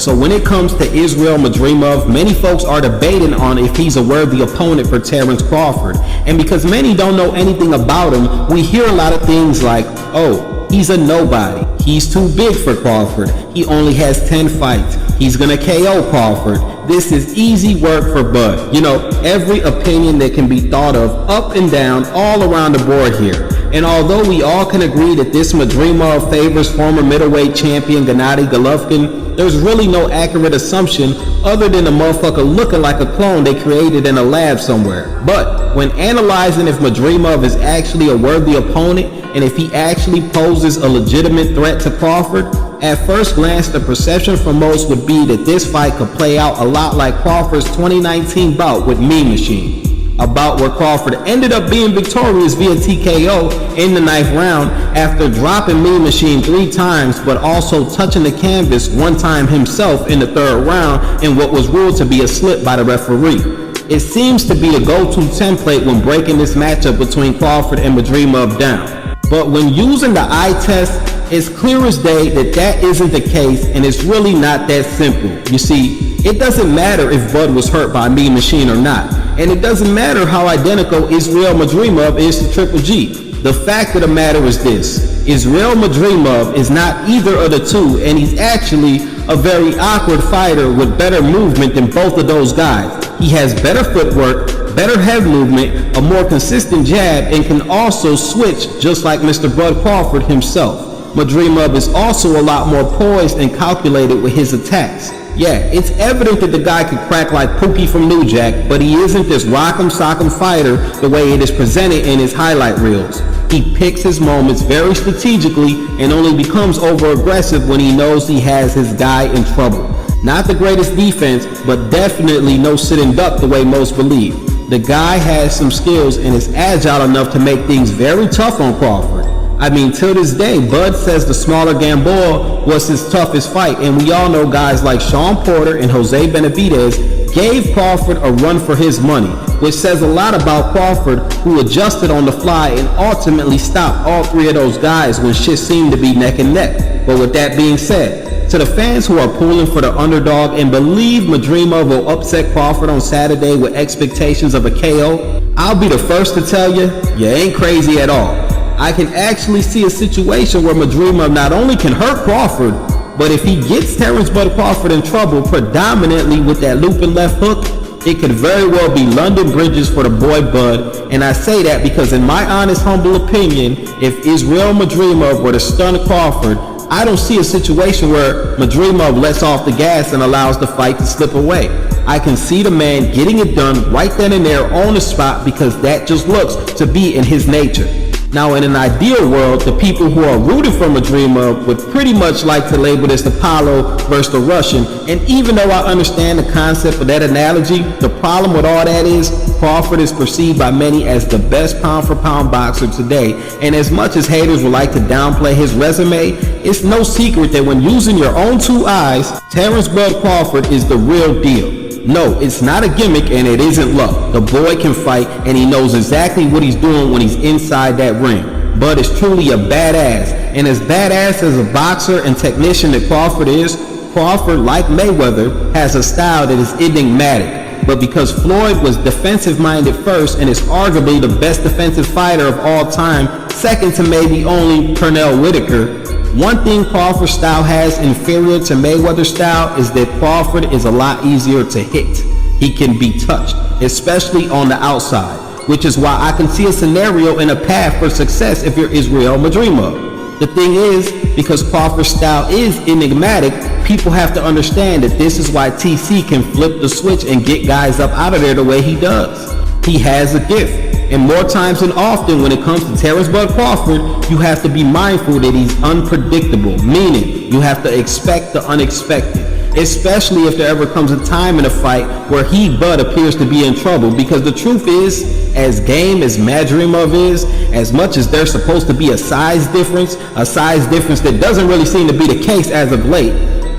So when it comes to Israil Madrimov, many folks are debating on if he's a worthy opponent for Terence Crawford. And because many don't know anything about him, we hear a lot of things like, oh, he's a nobody. He's too big for Crawford. He only has 10 fights. He's gonna KO Crawford. This is easy work for Bud. You know, every opinion that can be thought of, up and down, all around the board here. And although we all can agree that this Madrimov favors former middleweight champion Gennady Golovkin, there's really no accurate assumption other than the motherfucker looking like a clone they created in a lab somewhere. But when analyzing if Madrimov is actually a worthy opponent and if he actually poses a legitimate threat to Crawford, at first glance the perception for most would be that this fight could play out a lot like Crawford's 2019 bout with Mean Machine. A bout where Crawford ended up being victorious via TKO in the 9th round after dropping Mean Machine 3 times, but also touching the canvas 1 time himself in the 3rd round in what was ruled to be a slip by the referee. It seems to be a go-to template when breaking this matchup between Crawford and Madrimov down. But when using the eye test, it's clear as day that that isn't the case, and it's really not that simple. You see, it doesn't matter if Bud was hurt by Mean Machine or not. And it doesn't matter how identical Israil Madrimov is to Triple G. The fact of the matter is this: Israil Madrimov is not either of the two, and he's actually a very awkward fighter with better movement than both of those guys. He has better footwork, better head movement, a more consistent jab, and can also switch just like Mr. Bud Crawford himself. Madrimov is also a lot more poised and calculated with his attacks. Yeah, it's evident that the guy could crack like Pookie from New Jack, but he isn't this rock'em sock'em fighter the way it is presented in his highlight reels. He picks his moments very strategically and only becomes over-aggressive when he knows he has his guy in trouble. Not the greatest defense, but definitely no sitting duck the way most believe. The guy has some skills and is agile enough to make things very tough on Crawford. I mean, till this day, Bud says the smaller Gamboa was his toughest fight, and we all know guys like Sean Porter and Jose Benavidez gave Crawford a run for his money, which says a lot about Crawford, who adjusted on the fly and ultimately stopped all 3 of those guys when shit seemed to be neck and neck. But with that being said, to the fans who are pulling for the underdog and believe Madrimov will upset Crawford on Saturday with expectations of a KO, I'll be the first to tell you, you ain't crazy at all. I can actually see a situation where Madrimov not only can hurt Crawford, but if he gets Terence Bud Crawford in trouble predominantly with that looping left hook, it could very well be London bridges for the boy Bud. And I say that because in my honest, humble opinion, if Israil Madrimov were to stun Crawford, I don't see a situation where Madrimov lets off the gas and allows the fight to slip away. I can see the man getting it done right then and there on the spot because that just looks to be in his nature. Now, in an ideal world, the people who are rooting for Madrimov would pretty much like to label this the Paulo versus the Russian. And even though I understand the concept of that analogy, the problem with all that is Crawford is perceived by many as the best pound-for-pound boxer today. And as much as haters would like to downplay his resume, it's no secret that when using your own 2 eyes, Terence Bud Crawford is the real deal. No, it's not a gimmick and it isn't luck. The boy can fight and he knows exactly what he's doing when he's inside that ring. Bud is truly a badass, and as badass as a boxer and technician that Crawford is, Crawford, like Mayweather, has a style that is enigmatic. But because Floyd was defensive-minded first and is arguably the best defensive fighter of all time, second to maybe only Pernell Whitaker, one thing Crawford's style has inferior to Mayweather's style is that Crawford is a lot easier to hit. He can be touched, especially on the outside, which is why I can see a scenario and a path for success if you're Israil Madrimov. The thing is, because Crawford's style is enigmatic, people have to understand that this is why TC can flip the switch and get guys up out of there the way he does. He has a gift. And more times than often when it comes to Terence Bud Crawford, you have to be mindful that he's unpredictable, meaning you have to expect the unexpected, especially if there ever comes a time in a fight where Bud appears to be in trouble, because the truth is, as game as Madrimov is, as much as there's supposed to be a size difference that doesn't really seem to be the case as of late,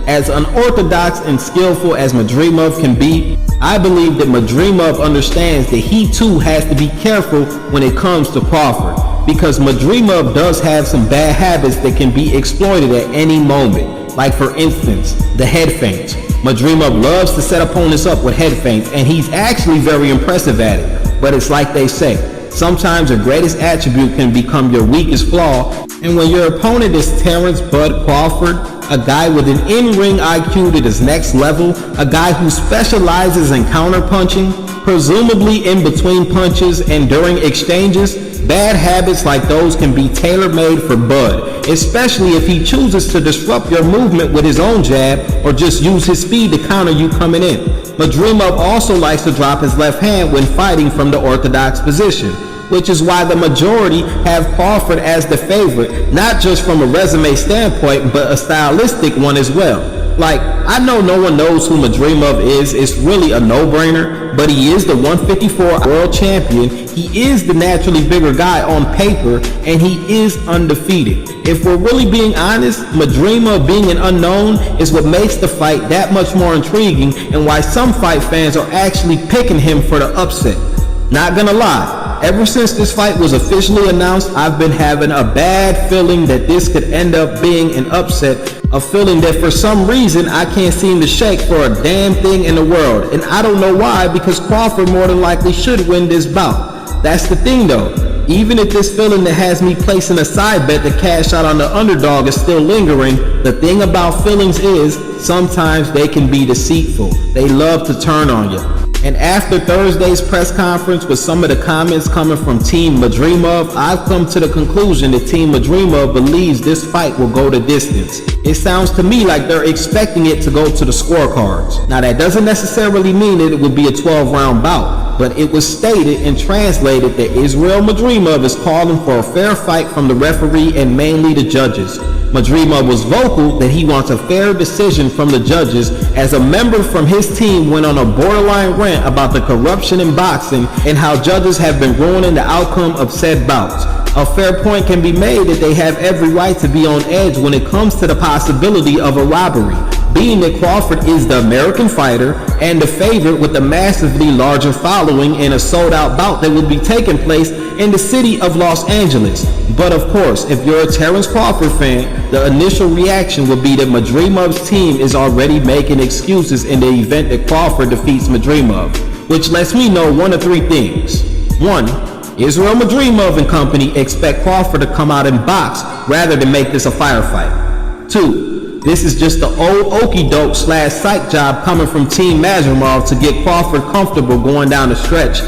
as unorthodox and skillful as Madrimov can be, I believe that Madrimov understands that he too has to be careful when it comes to Crawford, because Madrimov does have some bad habits that can be exploited at any moment. Like for instance, the head feints. Madrimov loves to set opponents up with head feints, and he's actually very impressive at it. But it's like they say, sometimes your greatest attribute can become your weakest flaw, and when your opponent is Terence "Bud" Crawford, a guy with an in-ring IQ that is next level, a guy who specializes in counter-punching, presumably in between punches and during exchanges, bad habits like those can be tailor-made for Bud, especially if he chooses to disrupt your movement with his own jab or just use his speed to counter you coming in. Madrimov also likes to drop his left hand when fighting from the orthodox position, which is why the majority have Crawford as the favorite, not just from a resume standpoint, but a stylistic one as well. Like, I know no one knows who Madrimov is, it's really a no-brainer, but he is the 154 world champion, he is the naturally bigger guy on paper, and he is undefeated. If we're really being honest, Madrimov being an unknown is what makes the fight that much more intriguing, and why some fight fans are actually picking him for the upset. Not gonna lie, ever since this fight was officially announced, I've been having a bad feeling that this could end up being an upset, a feeling that for some reason I can't seem to shake for a damn thing in the world. And I don't know why, because Crawford more than likely should win this bout. That's the thing though, even if this feeling that has me placing a side bet to cash out on the underdog is still lingering, the thing about feelings is, sometimes they can be deceitful. They love to turn on you. And after Thursday's press conference with some of the comments coming from Team Madrimov, I've come to the conclusion that Team Madrimov believes this fight will go the distance. It sounds to me like they're expecting it to go to the scorecards. Now that doesn't necessarily mean that it would be a 12-round bout, but it was stated and translated that Israil Madrimov is calling for a fair fight from the referee and mainly the judges. Madrimov was vocal that he wants a fair decision from the judges, as a member from his team went on a borderline rant about the corruption in boxing and how judges have been ruining the outcome of said bouts. A fair point can be made that they have every right to be on edge when it comes to the possibility of a robbery, being that Crawford is the American fighter and the favorite with a massively larger following in a sold-out bout that will be taking place in the city of Los Angeles. But of course, if you're a Terence Crawford fan, the initial reaction would be that Madrimov's team is already making excuses in the event that Crawford defeats Madrimov, which lets me know one of three things. 1. Israil Madrimov and company expect Crawford to come out and box rather than make this a firefight. 2. This is just the old okey-doke / psych job coming from Team Madrimov to get Crawford comfortable going down the stretch.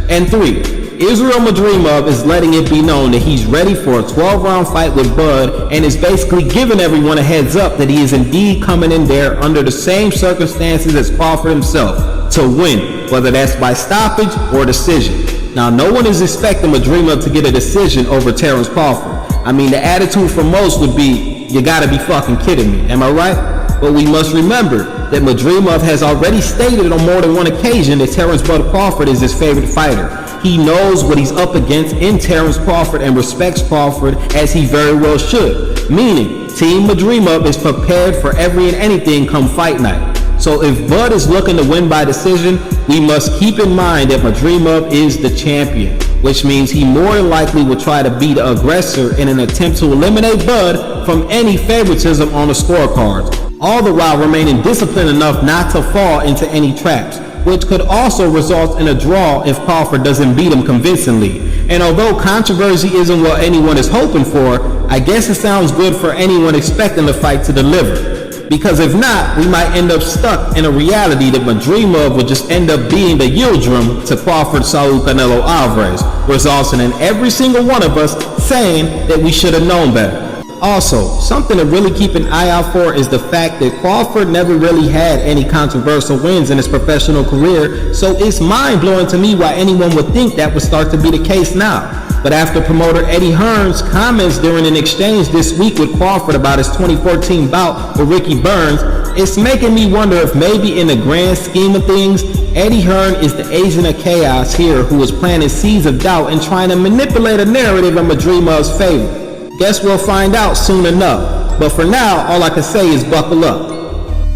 And 3. Israil Madrimov is letting it be known that he's ready for a 12-round fight with Bud and is basically giving everyone a heads up that he is indeed coming in there under the same circumstances as Crawford himself to win, whether that's by stoppage or decision. Now, no one is expecting Madrimov to get a decision over Terence Crawford. I mean, the attitude for most would be, you gotta be fucking kidding me, am I right? But we must remember that Madrimov has already stated on more than one occasion that Terence "Bud" Crawford is his favorite fighter. He knows what he's up against in Terence Crawford and respects Crawford, as he very well should. Meaning, Team Madrimov is prepared for every and anything come fight night. So if Bud is looking to win by decision, we must keep in mind that Madrimov is the champion, which means he more than likely will try to be the aggressor in an attempt to eliminate Bud from any favoritism on the scorecards, all the while remaining disciplined enough not to fall into any traps, which could also result in a draw if Crawford doesn't beat him convincingly. And although controversy isn't what anyone is hoping for, I guess it sounds good for anyone expecting the fight to deliver. Because if not, we might end up stuck in a reality that Madrimov would just end up being the Yildirim to Crawford's Saul Canelo Alvarez, resulting in every single one of us saying that we should have known better. Also, something to really keep an eye out for is the fact that Crawford never really had any controversial wins in his professional career, so it's mind-blowing to me why anyone would think that would start to be the case now. But after promoter Eddie Hearn's comments during an exchange this week with Crawford about his 2014 bout with Ricky Burns, it's making me wonder if maybe in the grand scheme of things, Eddie Hearn is the agent of chaos here who is planting seeds of doubt and trying to manipulate a narrative in Madrimov's favor. Guess we'll find out soon enough. But for now, all I can say is buckle up.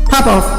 Pop off.